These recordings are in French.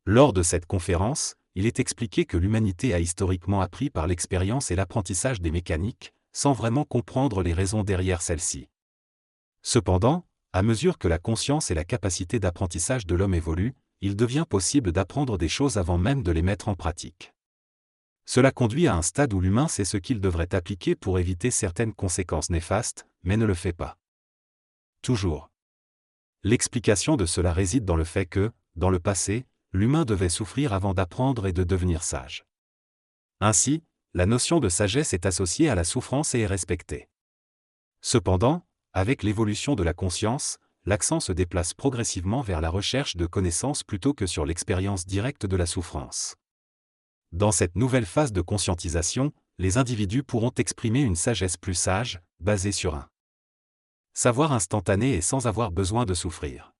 Lors de cette conférence, il est expliqué que l'humanité a historiquement appris par l'expérience et l'apprentissage des mécaniques, sans vraiment comprendre les raisons derrière celles-ci. Cependant, à mesure que la conscience et la capacité d'apprentissage de l'homme évoluent, il devient possible d'apprendre des choses avant même de les mettre en pratique. Cela conduit à un stade où l'humain sait ce qu'il devrait appliquer pour éviter certaines conséquences néfastes, mais ne le fait pas. Toujours. L'explication de cela réside dans le fait que, dans le passé, l'humain devait souffrir avant d'apprendre et de devenir sage. Ainsi, la notion de sagesse est associée à la souffrance et est respectée. Cependant, avec l'évolution de la conscience, l'accent se déplace progressivement vers la recherche de connaissances plutôt que sur l'expérience directe de la souffrance. Dans cette nouvelle phase de conscientisation, les individus pourront exprimer une sagesse plus sage, basée sur un savoir instantané et sans avoir besoin de souffrir.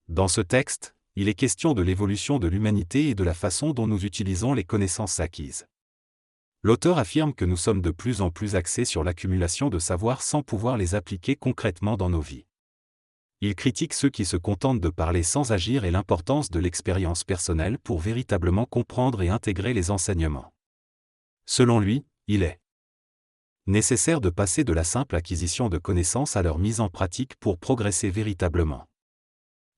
Dans ce texte, il est question de l'évolution de l'humanité et de la façon dont nous utilisons les connaissances acquises. L'auteur affirme que nous sommes de plus en plus axés sur l'accumulation de savoirs sans pouvoir les appliquer concrètement dans nos vies. Il critique ceux qui se contentent de parler sans agir et l'importance de l'expérience personnelle pour véritablement comprendre et intégrer les enseignements. Selon lui, il est nécessaire de passer de la simple acquisition de connaissances à leur mise en pratique pour progresser véritablement.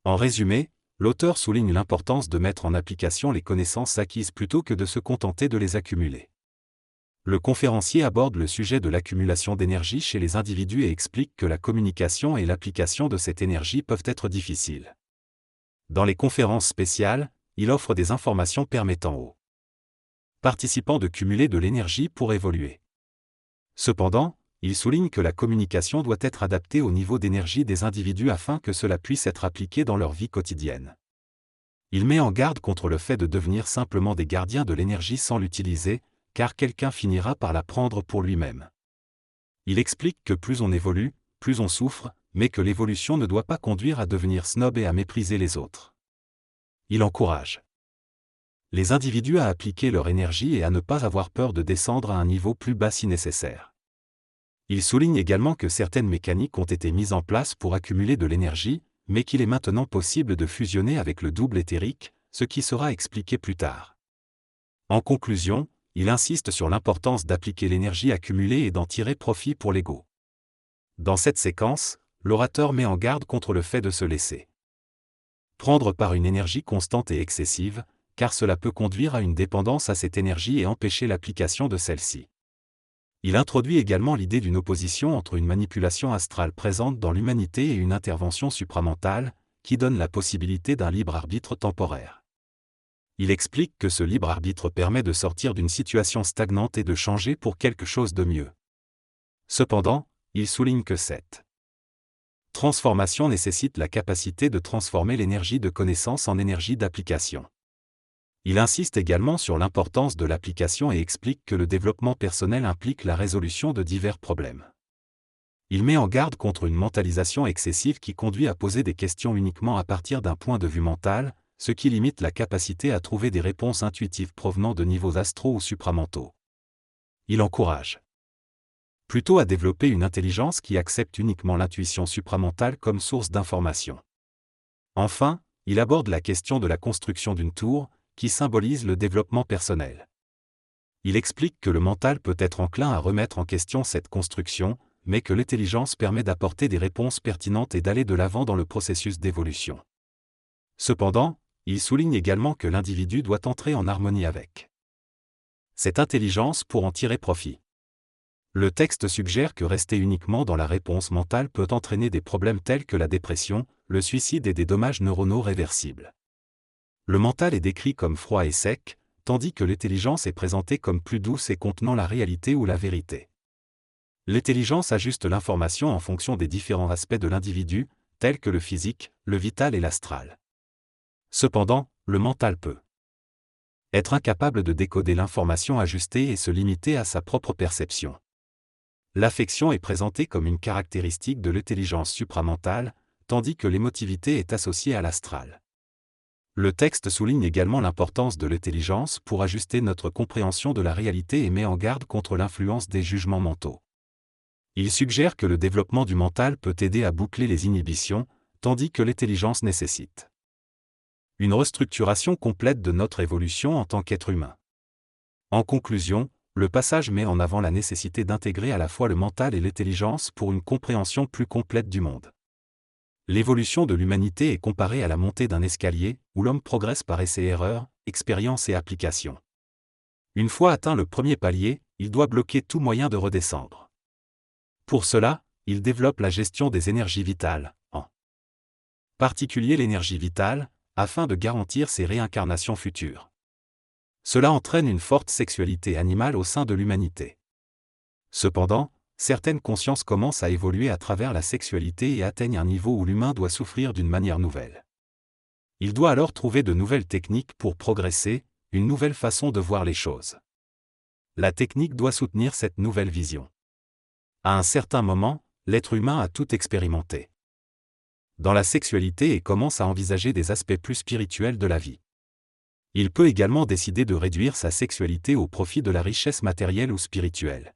En résumé, l'auteur souligne l'importance de mettre en application les connaissances acquises plutôt que de se contenter de les accumuler. Le conférencier aborde le sujet de l'accumulation d'énergie chez les individus et explique que la communication et l'application de cette énergie peuvent être difficiles. Dans les conférences spéciales, il offre des informations permettant aux participants de cumuler de l'énergie pour évoluer. Cependant, il souligne que la communication doit être adaptée au niveau d'énergie des individus afin que cela puisse être appliqué dans leur vie quotidienne. Il met en garde contre le fait de devenir simplement des gardiens de l'énergie sans l'utiliser, car quelqu'un finira par la prendre pour lui-même. Il explique que plus on évolue, plus on souffre, mais que l'évolution ne doit pas conduire à devenir snob et à mépriser les autres. Il encourage les individus à appliquer leur énergie et à ne pas avoir peur de descendre à un niveau plus bas si nécessaire. Il souligne également que certaines mécaniques ont été mises en place pour accumuler de l'énergie, mais qu'il est maintenant possible de fusionner avec le double éthérique, ce qui sera expliqué plus tard. En conclusion, il insiste sur l'importance d'appliquer l'énergie accumulée et d'en tirer profit pour l'ego. Dans cette séquence, l'orateur met en garde contre le fait de se laisser prendre par une énergie constante et excessive, car cela peut conduire à une dépendance à cette énergie et empêcher l'application de celle-ci. Il introduit également l'idée d'une opposition entre une manipulation astrale présente dans l'humanité et une intervention supramentale, qui donne la possibilité d'un libre arbitre temporaire. Il explique que ce libre arbitre permet de sortir d'une situation stagnante et de changer pour quelque chose de mieux. Cependant, il souligne que cette transformation nécessite la capacité de transformer l'énergie de connaissance en énergie d'application. Il insiste également sur l'importance de l'application et explique que le développement personnel implique la résolution de divers problèmes. Il met en garde contre une mentalisation excessive qui conduit à poser des questions uniquement à partir d'un point de vue mental, ce qui limite la capacité à trouver des réponses intuitives provenant de niveaux astraux ou supramentaux. Il encourage plutôt à développer une intelligence qui accepte uniquement l'intuition supramentale comme source d'information. Enfin, il aborde la question de la construction d'une tour, qui symbolise le développement personnel. Il explique que le mental peut être enclin à remettre en question cette construction, mais que l'intelligence permet d'apporter des réponses pertinentes et d'aller de l'avant dans le processus d'évolution. Cependant, il souligne également que l'individu doit entrer en harmonie avec cette intelligence pour en tirer profit. Le texte suggère que rester uniquement dans la réponse mentale peut entraîner des problèmes tels que la dépression, le suicide et des dommages neuronaux réversibles. Le mental est décrit comme froid et sec, tandis que l'intelligence est présentée comme plus douce et contenant la réalité ou la vérité. L'intelligence ajuste l'information en fonction des différents aspects de l'individu, tels que le physique, le vital et l'astral. Cependant, le mental peut être incapable de décoder l'information ajustée et se limiter à sa propre perception. L'affection est présentée comme une caractéristique de l'intelligence supramentale, tandis que l'émotivité est associée à l'astral. Le texte souligne également l'importance de l'intelligence pour ajuster notre compréhension de la réalité et met en garde contre l'influence des jugements mentaux. Il suggère que le développement du mental peut aider à boucler les inhibitions, tandis que l'intelligence nécessite Une restructuration complète de notre évolution en tant qu'être humain. En conclusion, le passage met en avant la nécessité d'intégrer à la fois le mental et l'intelligence pour une compréhension plus complète du monde. L'évolution de l'humanité est comparée à la montée d'un escalier, où l'homme progresse par essais-erreurs, expériences et applications. Une fois atteint le premier palier, il doit bloquer tout moyen de redescendre. Pour cela, il développe la gestion des énergies vitales, en particulier l'énergie vitale, afin de garantir ses réincarnations futures. Cela entraîne une forte sexualité animale au sein de l'humanité. Cependant, certaines consciences commencent à évoluer à travers la sexualité et atteignent un niveau où l'humain doit souffrir d'une manière nouvelle. Il doit alors trouver de nouvelles techniques pour progresser, une nouvelle façon de voir les choses. La technique doit soutenir cette nouvelle vision. À un certain moment, l'être humain a tout expérimenté dans la sexualité et commence à envisager des aspects plus spirituels de la vie. Il peut également décider de réduire sa sexualité au profit de la richesse matérielle ou spirituelle.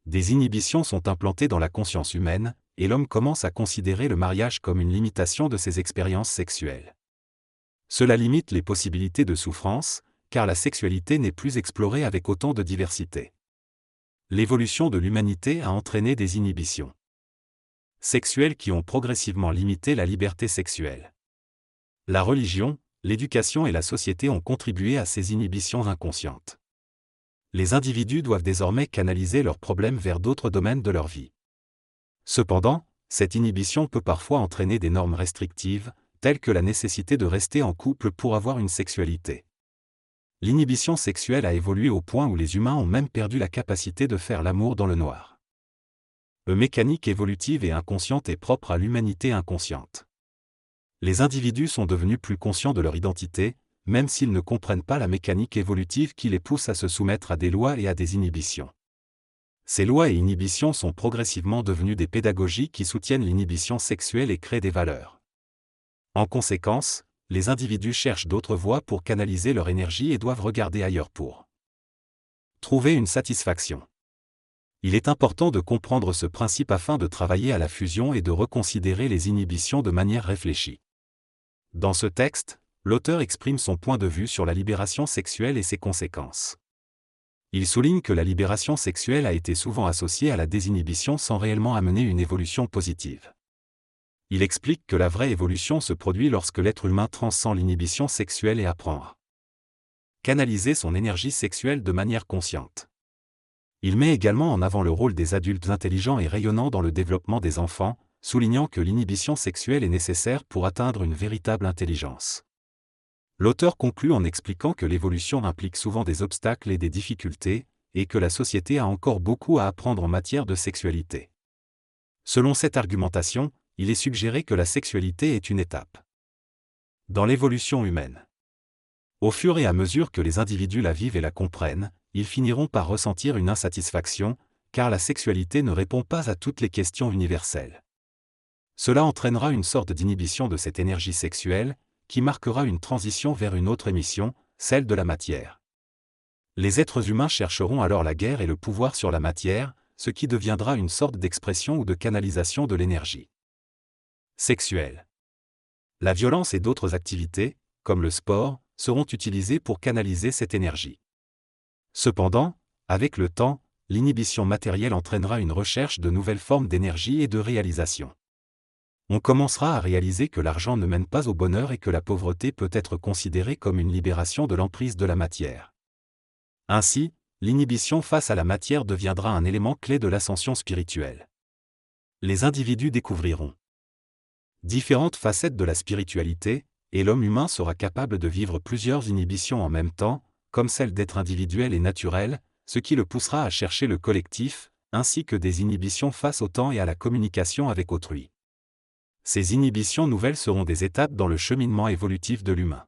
Des inhibitions sont implantées dans la conscience humaine, et l'homme commence à considérer le mariage comme une limitation de ses expériences sexuelles. Cela limite les possibilités de souffrance, car la sexualité n'est plus explorée avec autant de diversité. L'évolution de l'humanité a entraîné des inhibitions sexuelles qui ont progressivement limité la liberté sexuelle. La religion, l'éducation et la société ont contribué à ces inhibitions inconscientes. Les individus doivent désormais canaliser leurs problèmes vers d'autres domaines de leur vie. Cependant, cette inhibition peut parfois entraîner des normes restrictives, telles que la nécessité de rester en couple pour avoir une sexualité. L'inhibition sexuelle a évolué au point où les humains ont même perdu la capacité de faire l'amour dans le noir. Mécanique évolutive et inconsciente est propre à l'humanité inconsciente. Les individus sont devenus plus conscients de leur identité, même s'ils ne comprennent pas la mécanique évolutive qui les pousse à se soumettre à des lois et à des inhibitions. Ces lois et inhibitions sont progressivement devenues des pédagogies qui soutiennent l'inhibition sexuelle et créent des valeurs. En conséquence, les individus cherchent d'autres voies pour canaliser leur énergie et doivent regarder ailleurs pour trouver une satisfaction. Il est important de comprendre ce principe afin de travailler à la fusion et de reconsidérer les inhibitions de manière réfléchie. Dans ce texte, l'auteur exprime son point de vue sur la libération sexuelle et ses conséquences. Il souligne que la libération sexuelle a été souvent associée à la désinhibition sans réellement amener une évolution positive. Il explique que la vraie évolution se produit lorsque l'être humain transcende l'inhibition sexuelle et apprend à canaliser son énergie sexuelle de manière consciente. Il met également en avant le rôle des adultes intelligents et rayonnants dans le développement des enfants, soulignant que l'inhibition sexuelle est nécessaire pour atteindre une véritable intelligence. L'auteur conclut en expliquant que l'évolution implique souvent des obstacles et des difficultés, et que la société a encore beaucoup à apprendre en matière de sexualité. Selon cette argumentation, il est suggéré que la sexualité est une étape dans l'évolution humaine. Au fur et à mesure que les individus la vivent et la comprennent, ils finiront par ressentir une insatisfaction, car la sexualité ne répond pas à toutes les questions universelles. Cela entraînera une sorte d'inhibition de cette énergie sexuelle, qui marquera une transition vers une autre émission, celle de la matière. Les êtres humains chercheront alors la guerre et le pouvoir sur la matière, ce qui deviendra une sorte d'expression ou de canalisation de l'énergie sexuelle. La violence et d'autres activités, comme le sport, seront utilisées pour canaliser cette énergie. Cependant, avec le temps, l'inhibition matérielle entraînera une recherche de nouvelles formes d'énergie et de réalisation. On commencera à réaliser que l'argent ne mène pas au bonheur et que la pauvreté peut être considérée comme une libération de l'emprise de la matière. Ainsi, l'inhibition face à la matière deviendra un élément clé de l'ascension spirituelle. Les individus découvriront différentes facettes de la spiritualité, et l'homme humain sera capable de vivre plusieurs inhibitions en même temps, comme celle d'être individuel et naturel, ce qui le poussera à chercher le collectif, ainsi que des inhibitions face au temps et à la communication avec autrui. Ces inhibitions nouvelles seront des étapes dans le cheminement évolutif de l'humain.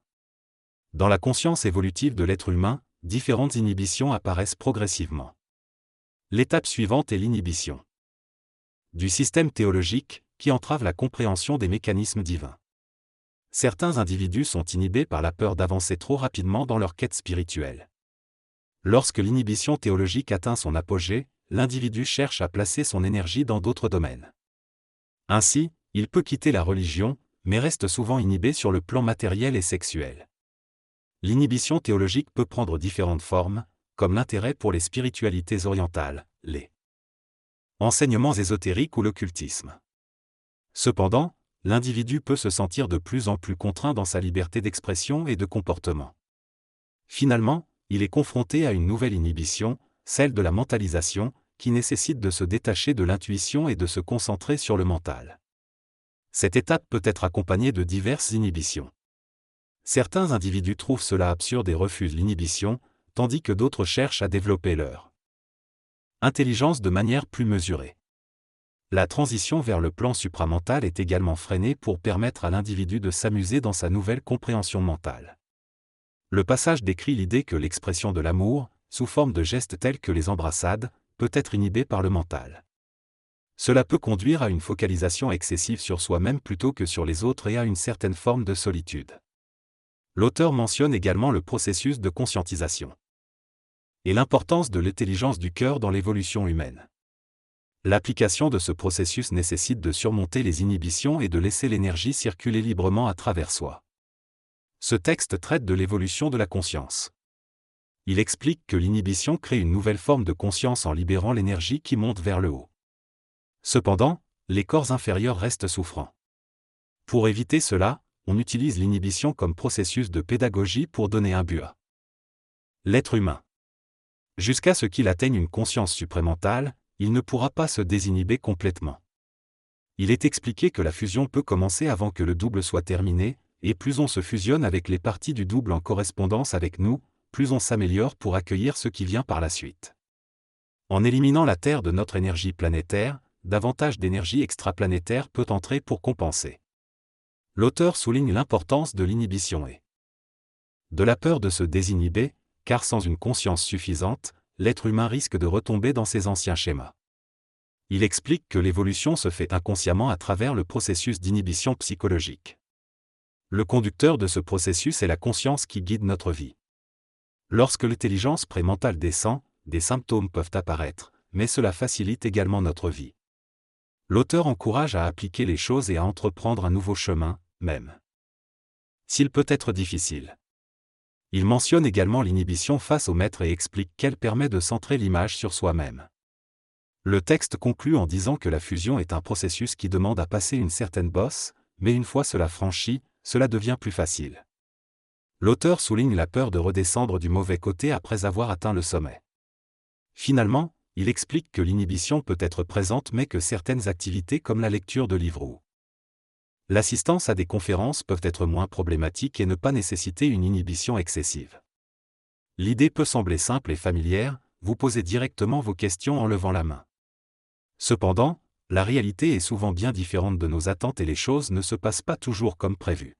Dans la conscience évolutive de l'être humain, différentes inhibitions apparaissent progressivement. L'étape suivante est l'inhibition du système théologique, qui entrave la compréhension des mécanismes divins. Certains individus sont inhibés par la peur d'avancer trop rapidement dans leur quête spirituelle. Lorsque l'inhibition théologique atteint son apogée, l'individu cherche à placer son énergie dans d'autres domaines. Ainsi, il peut quitter la religion, mais reste souvent inhibé sur le plan matériel et sexuel. L'inhibition théologique peut prendre différentes formes, comme l'intérêt pour les spiritualités orientales, les enseignements ésotériques ou l'occultisme. Cependant, l'individu peut se sentir de plus en plus contraint dans sa liberté d'expression et de comportement. Finalement, il est confronté à une nouvelle inhibition, celle de la mentalisation, qui nécessite de se détacher de l'intuition et de se concentrer sur le mental. Cette étape peut être accompagnée de diverses inhibitions. Certains individus trouvent cela absurde et refusent l'inhibition, tandis que d'autres cherchent à développer leur intelligence de manière plus mesurée. La transition vers le plan supramental est également freinée pour permettre à l'individu de s'amuser dans sa nouvelle compréhension mentale. Le passage décrit l'idée que l'expression de l'amour, sous forme de gestes tels que les embrassades, peut être inhibée par le mental. Cela peut conduire à une focalisation excessive sur soi-même plutôt que sur les autres et à une certaine forme de solitude. L'auteur mentionne également le processus de conscientisation et l'importance de l'intelligence du cœur dans l'évolution humaine. L'application de ce processus nécessite de surmonter les inhibitions et de laisser l'énergie circuler librement à travers soi. Ce texte traite de l'évolution de la conscience. Il explique que l'inhibition crée une nouvelle forme de conscience en libérant l'énergie qui monte vers le haut. Cependant, les corps inférieurs restent souffrants. Pour éviter cela, on utilise l'inhibition comme processus de pédagogie pour donner un but à l'être humain. Jusqu'à ce qu'il atteigne une conscience supramentale, il ne pourra pas se désinhiber complètement. Il est expliqué que la fusion peut commencer avant que le double soit terminé, et plus on se fusionne avec les parties du double en correspondance avec nous, plus on s'améliore pour accueillir ce qui vient par la suite. En éliminant la Terre de notre énergie planétaire, davantage d'énergie extraplanétaire peut entrer pour compenser. L'auteur souligne l'importance de l'inhibition et de la peur de se désinhiber, car sans une conscience suffisante, l'être humain risque de retomber dans ses anciens schémas. Il explique que l'évolution se fait inconsciemment à travers le processus d'inhibition psychologique. Le conducteur de ce processus est la conscience qui guide notre vie. Lorsque l'intelligence prémentale descend, des symptômes peuvent apparaître, mais cela facilite également notre vie. L'auteur encourage à appliquer les choses et à entreprendre un nouveau chemin, même s'il peut être difficile. Il mentionne également l'inhibition face au maître et explique qu'elle permet de centrer l'image sur soi-même. Le texte conclut en disant que la fusion est un processus qui demande à passer une certaine bosse, mais une fois cela franchi, cela devient plus facile. L'auteur souligne la peur de redescendre du mauvais côté après avoir atteint le sommet. Finalement, il explique que l'inhibition peut être présente mais que certaines activités comme la lecture de livres ou l'assistance à des conférences peuvent être moins problématiques et ne pas nécessiter une inhibition excessive. L'idée peut sembler simple et familière, vous posez directement vos questions en levant la main. Cependant, la réalité est souvent bien différente de nos attentes et les choses ne se passent pas toujours comme prévu.